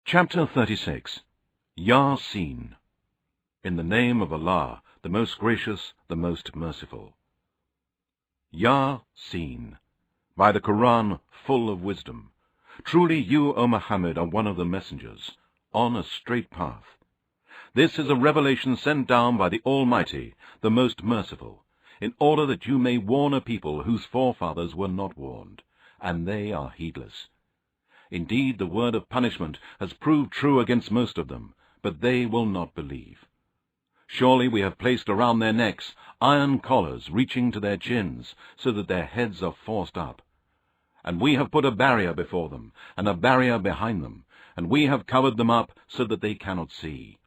Chapter 36. Ya Sin. In the name of Allah, the most gracious, the most merciful. Ya Sin. By the Qur'an, full of wisdom. Truly you, O Muhammad, are one of the messengers, on a straight path. This is a revelation sent down by the Almighty, the most merciful, in order that you may warn a people whose forefathers were not warned, and they are heedless. Indeed, the word of punishment has proved true against most of them, but they will not believe. Surely we have placed around their necks iron collars reaching to their chins, so that their heads are forced up. And we have put a barrier before them, and a barrier behind them, and we have covered them up so that they cannot see.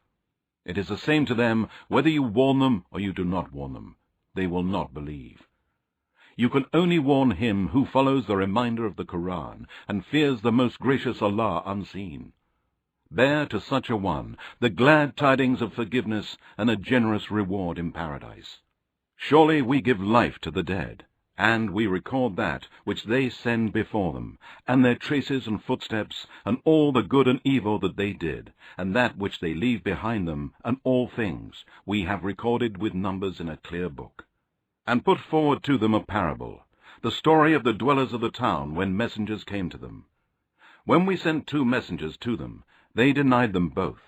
It is the same to them whether you warn them or you do not warn them. They will not believe. You can only warn him who follows the reminder of the Qur'an and fears the most gracious Allah unseen. Bear to such a one the glad tidings of forgiveness and a generous reward in paradise. Surely we give life to the dead, and we record that which they send before them, and their traces and footsteps, and all the good and evil that they did, and that which they leave behind them, and all things we have recorded with numbers in a clear book. And put forward to them a parable, the story of the dwellers of the town when messengers came to them. When we sent 2 messengers to them, they denied them both.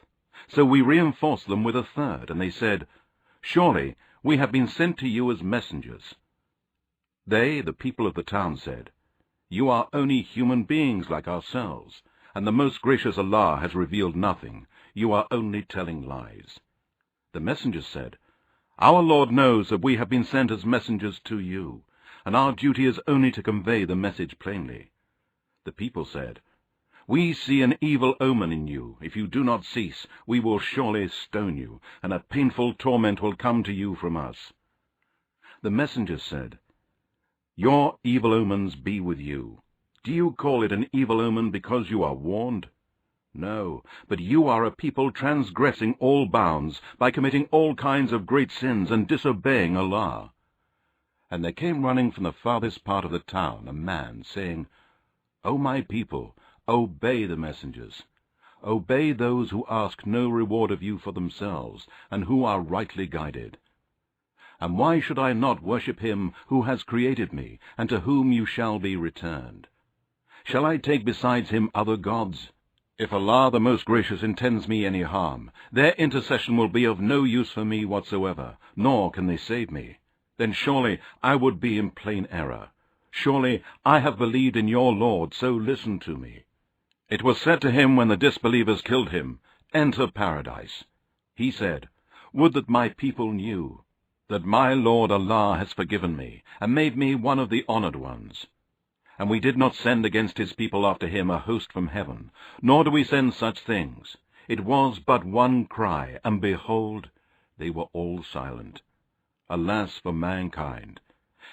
So we reinforced them with a third, and they said, Surely we have been sent to you as messengers. They, the people of the town, said, You are only human beings like ourselves, and the most gracious Allah has revealed nothing. You are only telling lies. The messengers said, Our Lord knows that we have been sent as messengers to you, and our duty is only to convey the message plainly. The people said, We see an evil omen in you. If you do not cease, we will surely stone you, and a painful torment will come to you from us. The messengers said, Your evil omens be with you. Do you call it an evil omen because you are warned? No, but you are a people transgressing all bounds by committing all kinds of great sins and disobeying Allah. And there came running from the farthest part of the town a man, saying, O my people, obey the messengers. Obey those who ask no reward of you for themselves, and who are rightly guided. And why should I not worship him who has created me, and to whom you shall be returned? Shall I take besides him other gods? If Allah the Most Gracious intends me any harm, their intercession will be of no use for me whatsoever, nor can they save me. Then surely I would be in plain error. Surely I have believed in your Lord, so listen to me. It was said to him when the disbelievers killed him, Enter paradise. He said, Would that my people knew that my Lord Allah has forgiven me, and made me one of the honored ones. And we did not send against his people after him a host from heaven, nor do we send such things. It was but one cry, and behold, they were all silent. Alas for mankind!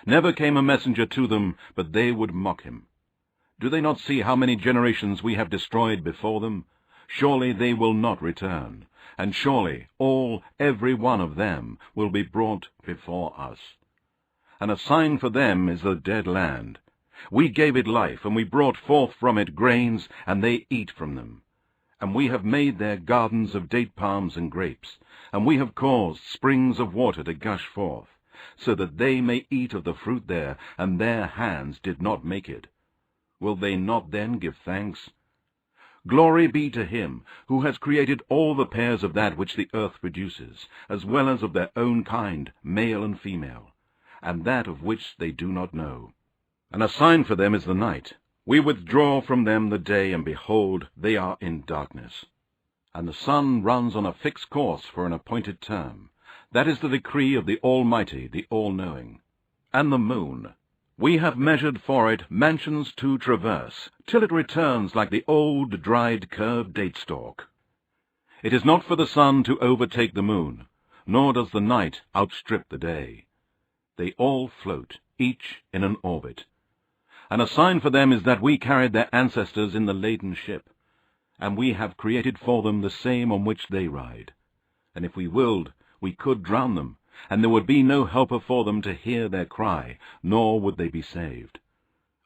Never came a messenger to them, but they would mock him. Do they not see how many generations we have destroyed before them? Surely they will not return, and surely every one of them will be brought before us. And a sign for them is the dead land. We gave it life, and we brought forth from it grains, and they eat from them. And we have made their gardens of date palms and grapes, and we have caused springs of water to gush forth, so that they may eat of the fruit there, and their hands did not make it. Will they not then give thanks? Glory be to him who has created all the pairs of that which the earth produces, as well as of their own kind, male and female, and that of which they do not know. And a sign for them is the night. We withdraw from them the day, and behold, they are in darkness. And the sun runs on a fixed course for an appointed term. That is the decree of the Almighty, the All-Knowing. And the moon, we have measured for it mansions to traverse, till it returns like the old, dried, curved date stalk. It is not for the sun to overtake the moon, nor does the night outstrip the day. They all float, each in an orbit. And a sign for them is that we carried their ancestors in the laden ship, and we have created for them the same on which they ride. And if we willed, we could drown them, and there would be no helper for them to hear their cry, nor would they be saved,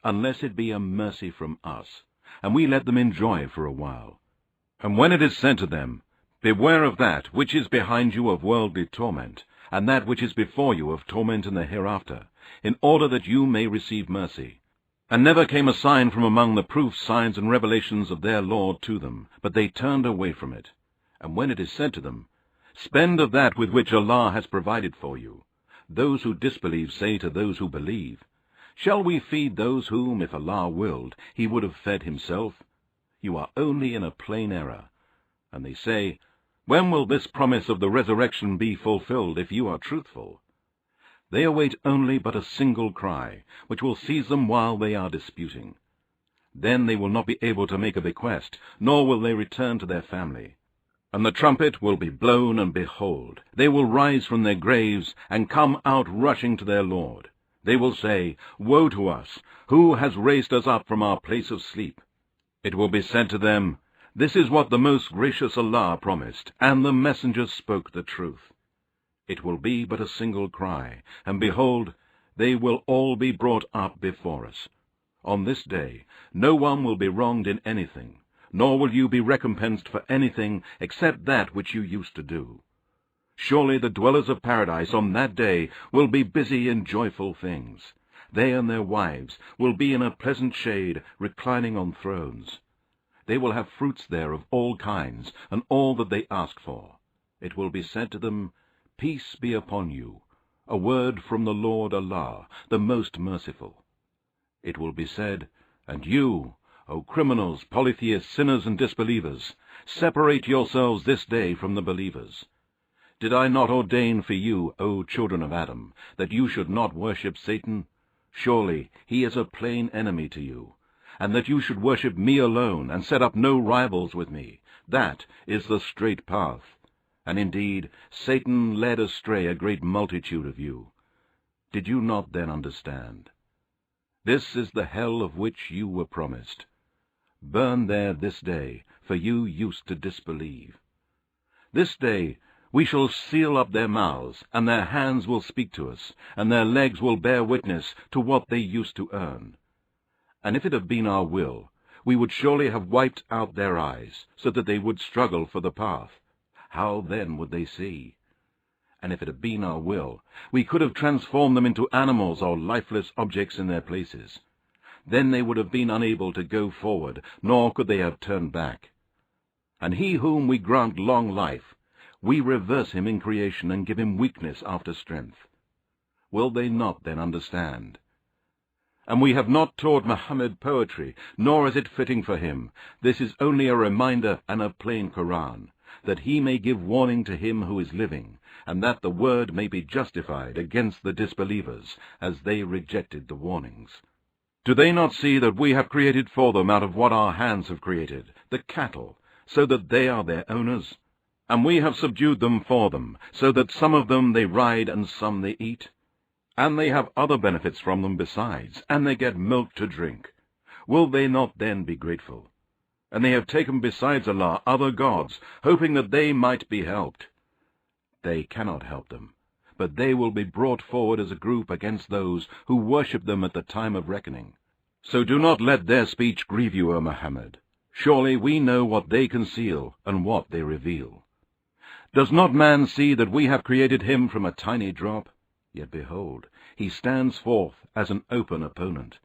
unless it be a mercy from us, and we let them enjoy for a while. And when it is said to them, Beware of that which is behind you of worldly torment, and that which is before you of torment in the hereafter, in order that you may receive mercy. And never came a sign from among the proofs, signs, and revelations of their Lord to them, but they turned away from it. And when it is said to them, Spend of that with which Allah has provided for you, those who disbelieve say to those who believe, Shall we feed those whom, if Allah willed, He would have fed Himself? You are only in a plain error. And they say, When will this promise of the resurrection be fulfilled, if you are truthful? They await only but a single cry, which will seize them while they are disputing. Then they will not be able to make a bequest, nor will they return to their family. And the trumpet will be blown, and behold, they will rise from their graves, and come out rushing to their Lord. They will say, Woe to us! Who has raised us up from our place of sleep? It will be said to them, This is what the most gracious Allah promised, and the messengers spoke the truth. It will be but a single cry, and behold, they will all be brought up before us. On this day no one will be wronged in anything, nor will you be recompensed for anything except that which you used to do. Surely the dwellers of paradise on that day will be busy in joyful things. They and their wives will be in a pleasant shade, reclining on thrones. They will have fruits there of all kinds, and all that they ask for. It will be said to them, Peace be upon you, a word from the Lord Allah, the most merciful. It will be said, And you, O criminals, polytheists, sinners, and disbelievers, separate yourselves this day from the believers. Did I not ordain for you, O children of Adam, that you should not worship Satan? Surely he is a plain enemy to you, and that you should worship me alone, and set up no rivals with me. That is the straight path. And indeed, Satan led astray a great multitude of you. Did you not then understand? This is the hell of which you were promised. Burn there this day, for you used to disbelieve. This day we shall seal up their mouths, and their hands will speak to us, and their legs will bear witness to what they used to earn. And if it had been our will, we would surely have wiped out their eyes, so that they would struggle for the path. How then would they see? And if it had been our will, we could have transformed them into animals or lifeless objects in their places. Then they would have been unable to go forward, nor could they have turned back. And he whom we grant long life, we reverse him in creation and give him weakness after strength. Will they not then understand? And we have not taught Muhammad poetry, nor is it fitting for him. This is only a reminder and a plain Qur'an, that he may give warning to him who is living, and that the word may be justified against the disbelievers, as they rejected the warnings. Do they not see that we have created for them out of what our hands have created, the cattle, so that they are their owners? And we have subdued them for them, so that some of them they ride and some they eat. And they have other benefits from them besides, and they get milk to drink. Will they not then be grateful? And they have taken besides Allah other gods, hoping that they might be helped. They cannot help them, but they will be brought forward as a group against those who worship them at the time of reckoning. So do not let their speech grieve you, O Muhammad. Surely we know what they conceal and what they reveal. Does not man see that we have created him from a tiny drop? Yet behold, he stands forth as an open opponent.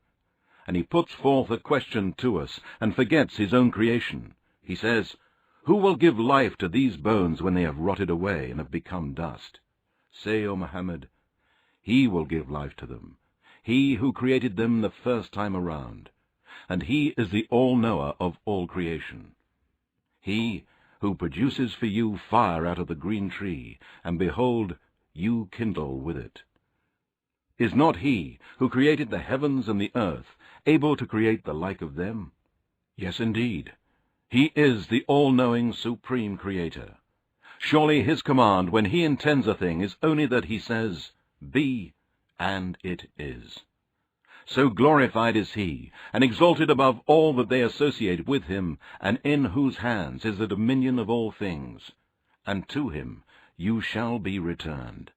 And he puts forth a question to us, and forgets his own creation. He says, Who will give life to these bones when they have rotted away and have become dust? Say, O Muhammad, He will give life to them, He who created them the first time around, and He is the all-knower of all creation. He who produces for you fire out of the green tree, and behold, you kindle with it. Is not He who created the heavens and the earth able to create the like of them? Yes, indeed. He is the all-knowing supreme creator. Surely his command when he intends a thing is only that he says, Be, and it is. So glorified is he, and exalted above all that they associate with him, and in whose hands is the dominion of all things, and to him you shall be returned.